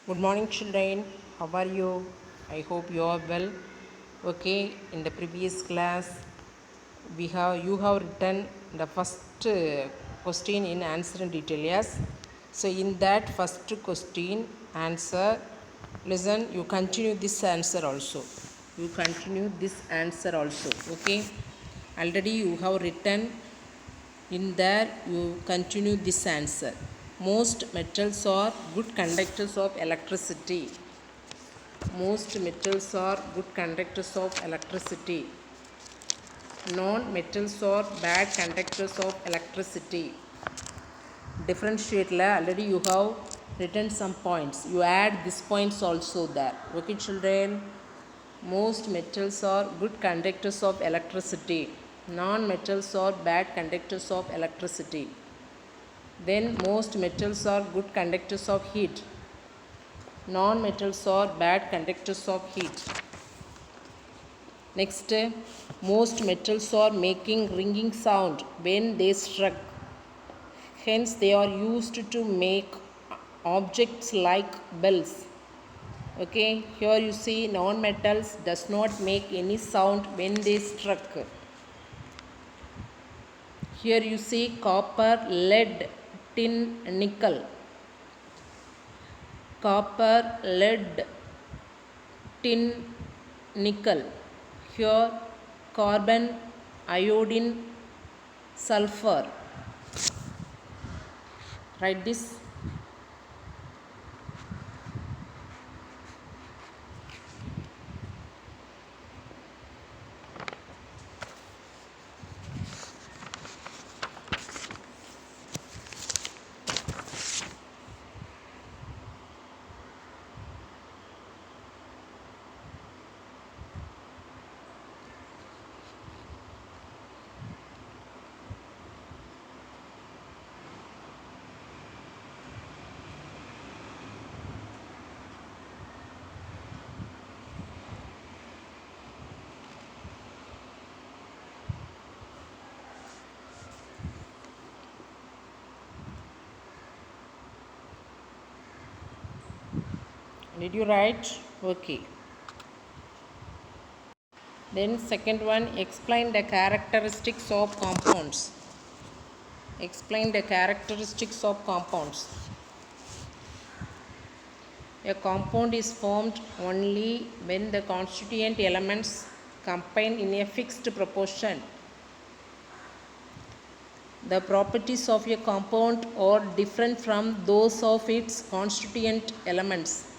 Good morning, children. How are you? I hope you are well. Okay, in the previous class, you have written the first question in answer in detail. Yes. So in that first question answer, listen. You continue this answer also. You continue this answer also. Okay. Already you have written in there you continue this answer. Most metals are good conductors of electricity. Most metals are good conductors of electricity. Non-metals are bad conductors of electricity. Differentiate la already you have written some points. You add these points also there. Okay, children. Most metals are good conductors of electricity. Non-metals are bad conductors of electricity. Then most metals are good conductors of heat. Non-metals are bad conductors of heat. Next, most metals are making ringing sound when they struck. Hence, they are used to make objects like bells. Okay, here you see non-metals does not make any sound when they struck. Here you see copper, lead, tin, nickel. Copper, lead, tin, nickel. Here carbon, iodine, sulfur. Write this. Did you write? Okay. Then second one, explain the characteristics of compounds. Explain the characteristics of compounds. A compound is formed only when the constituent elements combine in a fixed proportion. The properties of a compound are different from those of its constituent elements.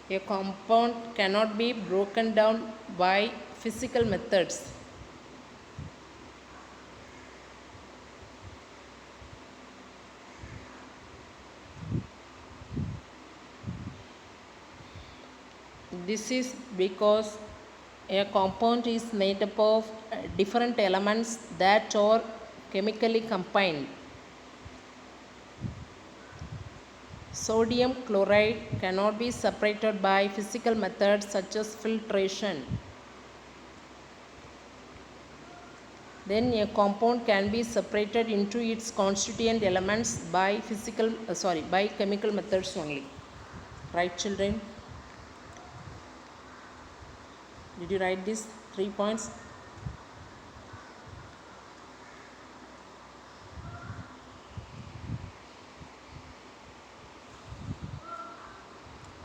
A compound cannot be broken down by physical methods. This is because a compound is made up of different elements that are chemically combined. Sodium chloride cannot be separated by physical methods such as filtration. Then a compound can be separated into its constituent elements by by chemical methods only. Right, children? Did you write these 3 points?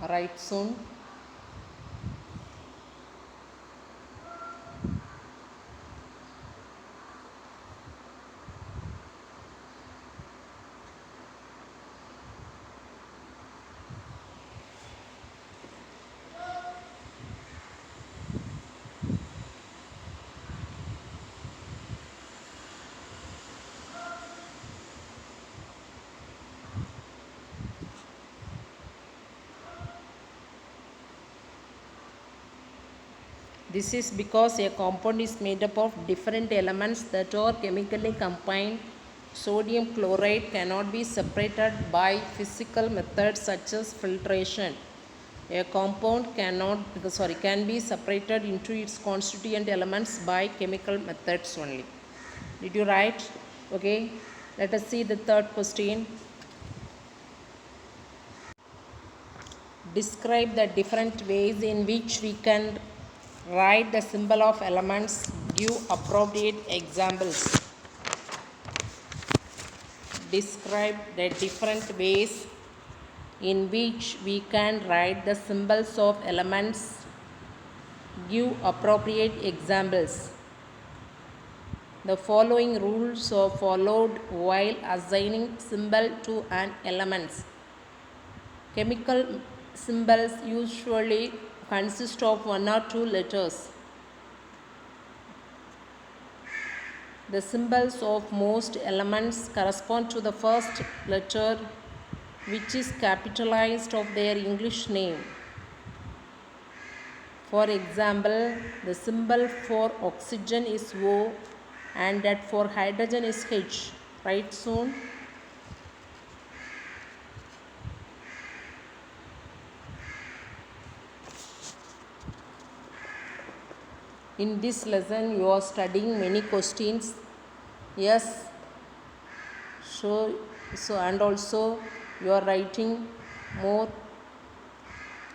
Write soon. This is because a compound is made up of different elements that are chemically combined. Sodium chloride cannot be separated by physical methods such as filtration. A compound can be separated into its constituent elements by chemical methods only. Did you write? Okay. Let us see the third question. Describe the different ways in which we can write the symbol of elements. Give appropriate examples. Describe the different ways in which we can write the symbols of elements. Give appropriate examples. The following rules are followed while assigning symbol to an element. Chemical symbols usually consist of one or two letters. The symbols of most elements correspond to the first letter, which is capitalized of their English name. For example, the symbol for oxygen is O and that for hydrogen is H. Right soon? In this lesson, you are studying many questions. Yes. So and also you are writing more.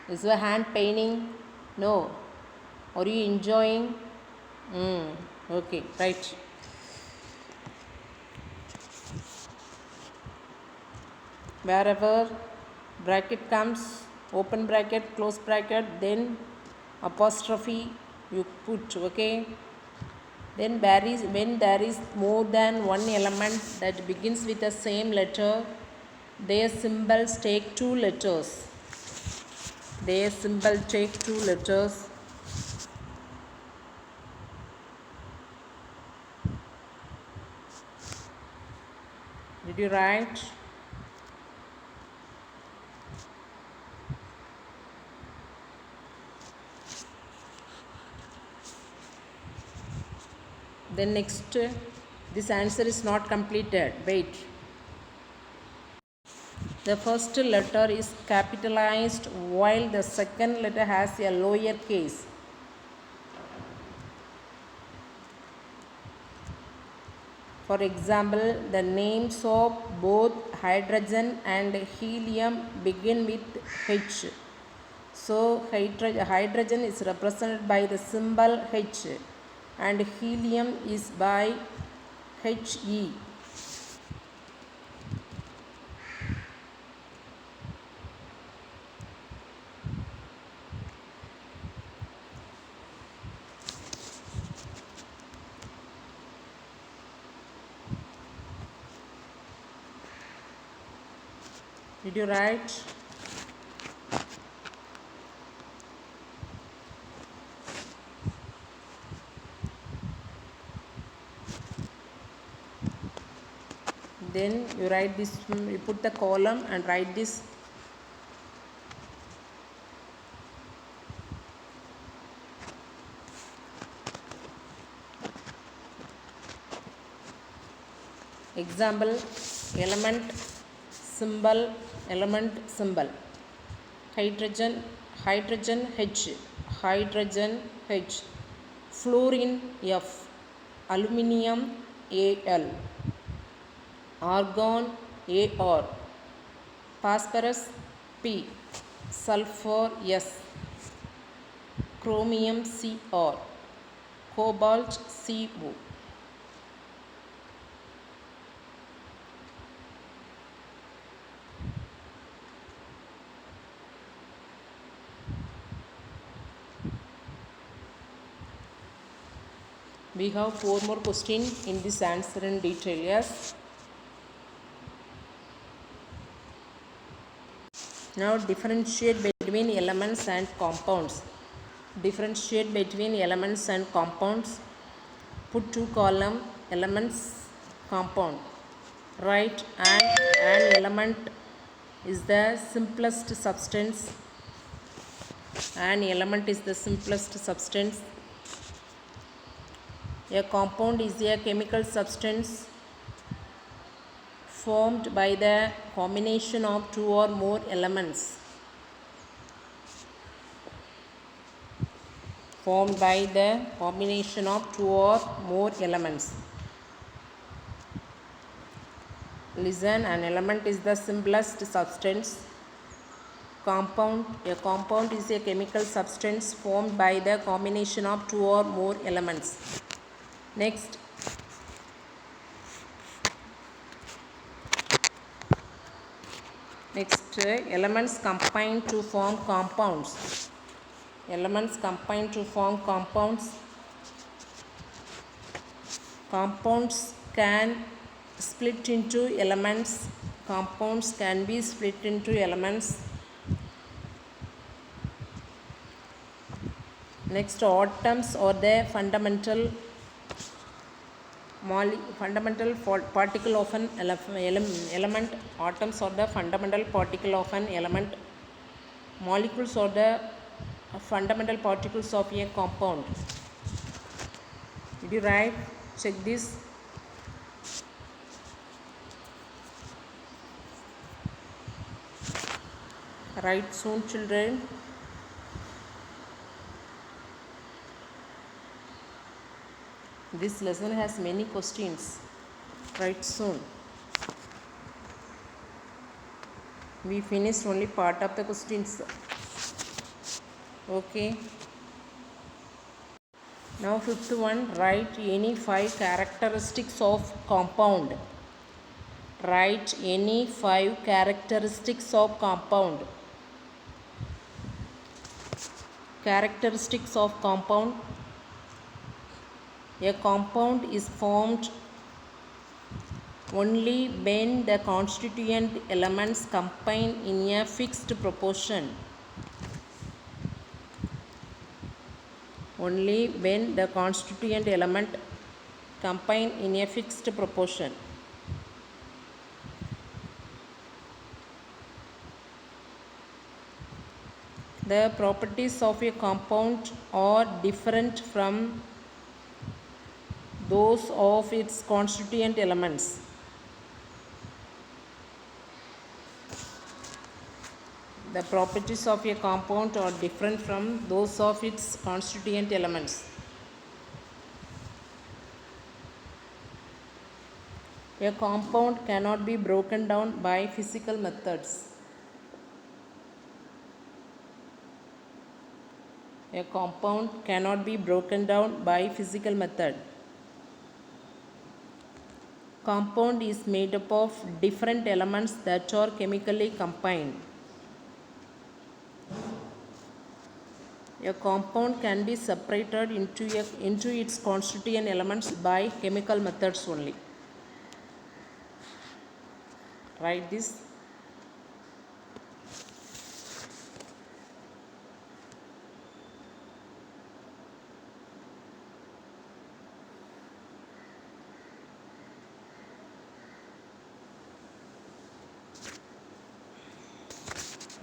Is your hand paining? No. Are you enjoying? Okay, right. Wherever bracket comes, open bracket, close bracket, then apostrophe you put, okay. Then when there is more than one element that begins with the same letter, their symbols take two letters. Their symbol take two letters. Did you write? Then next, this answer is not completed. Wait. The first letter is capitalized while the second letter has a lower case. For example, the names of both hydrogen and helium begin with H. So hydrogen is represented by the symbol H and helium is by He. Did you write? Then you write this, you put the column and write this. Example, element symbol, hydrogen H, fluorine F, aluminium Al, argon Ar, phosphorus P, sulfur S, chromium Cr, cobalt Co. We have 4 more questions in this answer in detail. Yes. Now differentiate between elements and compounds. Differentiate between elements and compounds. Put 2 column elements, compound. Write an element is the simplest substance. An element is the simplest substance. A compound is a chemical substance formed by the combination of 2 or more elements. Formed by the combination of 2 or more elements. Listen, an element is the simplest substance. Compound. A compound is a chemical substance formed by the combination of two or more elements. Next, elements combine to form compounds. Elements combine to form compounds. Compounds can split into elements. Compounds can be split into elements. Next, atoms or the fundamental particle of an element. Atoms are the fundamental particle of an element. Molecules are the fundamental particles of a compound. Did you write? Check this. Write soon, children. This lesson has many questions. Write soon. We finished only part of the questions. Okay. Now fifth one, write any 5 characteristics of compound. Write any 5 characteristics of compound. Characteristics of compound. A compound is formed only when the constituent elements combine in a fixed proportion. Only when the constituent element combine in a fixed proportion. The properties of a compound are different from those of its constituent elements. The properties of a compound are different from those of its constituent elements. A compound cannot be broken down by physical methods. A compound cannot be broken down by physical method. Compound is made up of different elements that are chemically combined. A compound can be separated into its constituent elements by chemical methods only. Write this.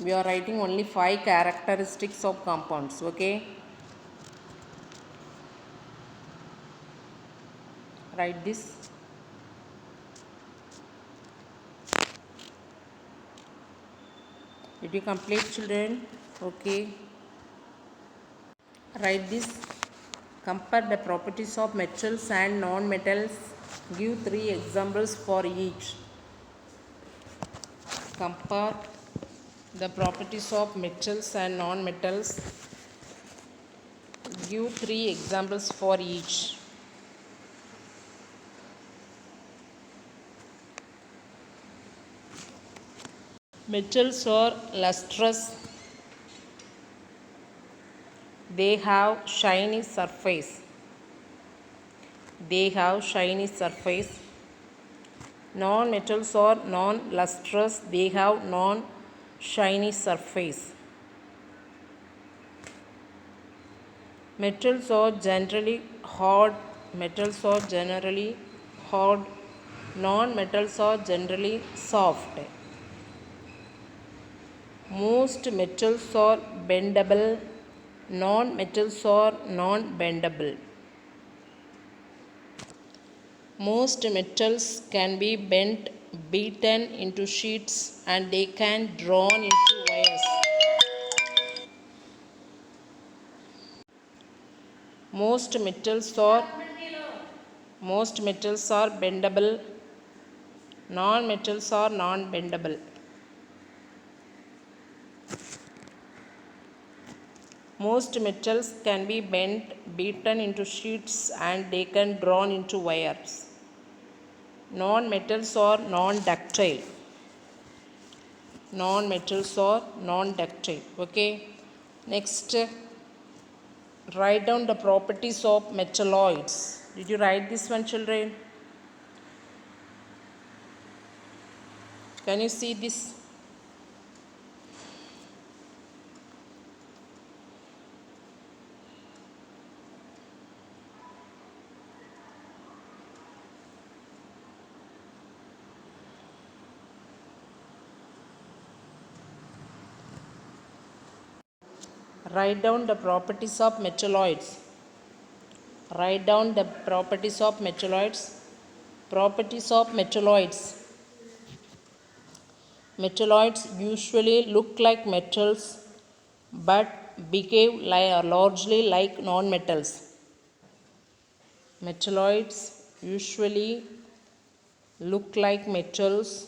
We are writing only 5 characteristics of compounds. Okay. Write this. Did you complete, children? Okay. Write this. Compare the properties of metals and non-metals. Give 3 examples for each. Compare the properties of metals and non-metals. Give 3 examples for each. Metals are lustrous. They have shiny surface. Non-metals are non-lustrous. They have non-shiny surface. Metals are generally hard. Non-metals are generally soft. Most metals are bendable. Non-metals are non-bendable. Most metals can be bent, beaten into sheets, and they can be drawn into wires. Most metals are bendable. Non-metals are non-bendable. Most metals can be bent, beaten into sheets, and they can drawn into wires. Non-metals are non-ductile. Non-metals are non-ductile. Okay. Next, write down the properties of metalloids. Did you write this one, children? Can you see this? Write down the properties of metalloids. Write down the properties of metalloids. Properties of metalloids. Metalloids usually look like metals but behave largely like non-metals. Metalloids usually look like metals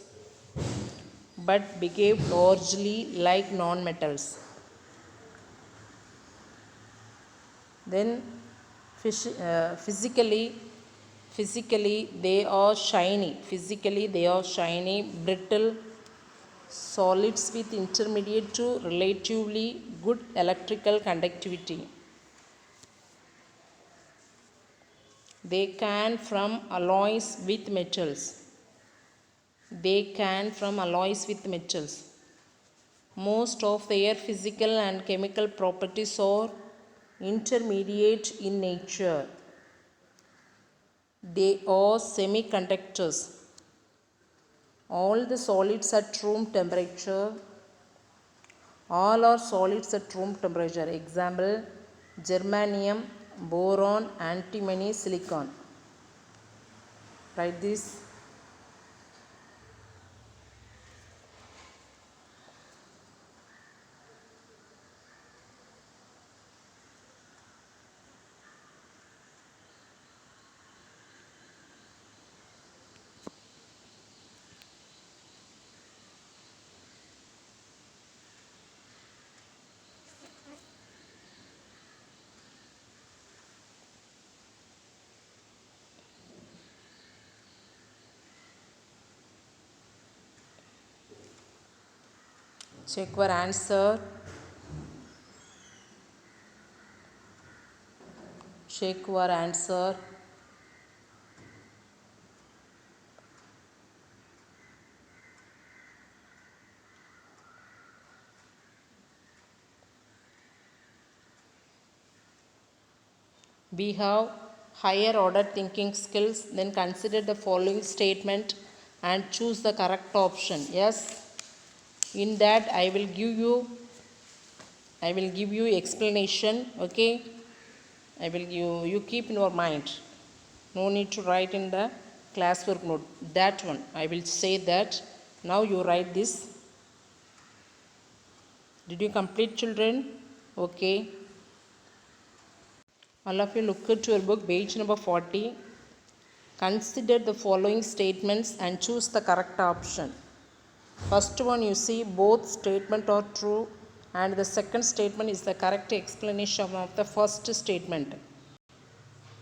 but behave largely like non-metals. Then physically they are shiny. Physically they are shiny, brittle solids with intermediate to relatively good electrical conductivity. They can from alloys with metals. They can from alloys with metals. Most of their physical and chemical properties are intermediate in nature. They are semiconductors. All the solids at room temperature. All are solids at room temperature. Example, germanium, boron, antimony, silicon. Write this. Check your answer. Check your answer. We have higher order thinking skills, then consider the following statement and choose the correct option. Yes, in that I will give you explanation. Okay, I will give you keep in your mind. No need to write in the classwork note. That one I will say that. Now you write this. Did you complete, children? Okay. All of you look at your book, page number 40. Consider the following statements and choose the correct option. First one, you see both statements are true, and the second statement is the correct explanation of the first statement.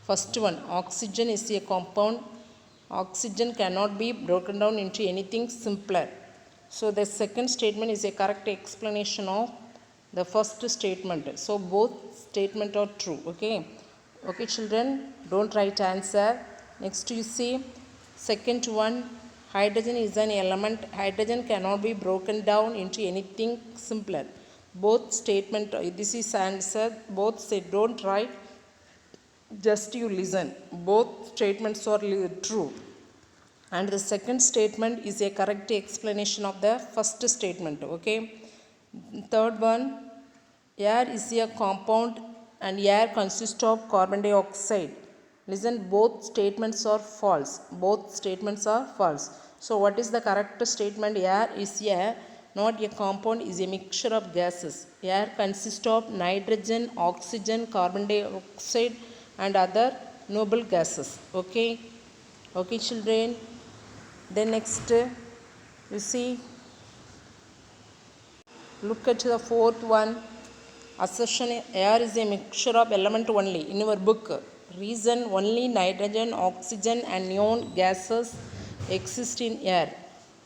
First one, oxygen is a compound. Oxygen cannot be broken down into anything simpler. So the second statement is a correct explanation of the first statement. So both statements are true. Okay, children, don't write answer. Next you see second one, hydrogen is an element. Hydrogen cannot be broken down into anything simpler. Both statement, this is answer. Both say don't write, just you listen. Both statements are true. And the second statement is a correct explanation of the first statement. Okay. Third one, air is a compound and air consists of carbon dioxide. Listen, both statements are false. Both statements are false. So what is the correct statement? Air is not a compound, is a mixture of gases. Air consists of nitrogen, oxygen, carbon dioxide and other noble gases. Okay, children. Then next, you see, look at the fourth one. Assertion air is a mixture of element only. In your book, reason only nitrogen, oxygen and neon gases exist in air.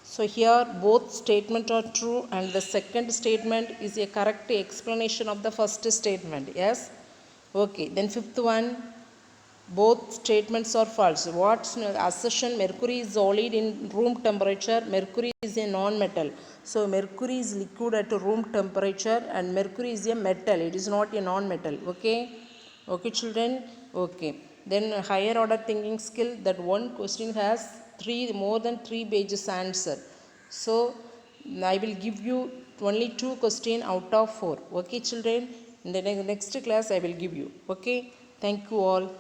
So here both statements are true and the second statement is a correct explanation of the first statement. Yes? Okay. Then fifth one, both statements are false. What's assertion? Mercury is solid in room temperature. Mercury is a non-metal. So mercury is liquid at room temperature and mercury is a metal. It is not a non-metal. Okay? Okay, children? Okay. Then higher order thinking skill, that one question has more than 3 pages answer. So I will give you only 2 questions out of 4. Okay, children? In the next class I will give you. Okay? Thank you all.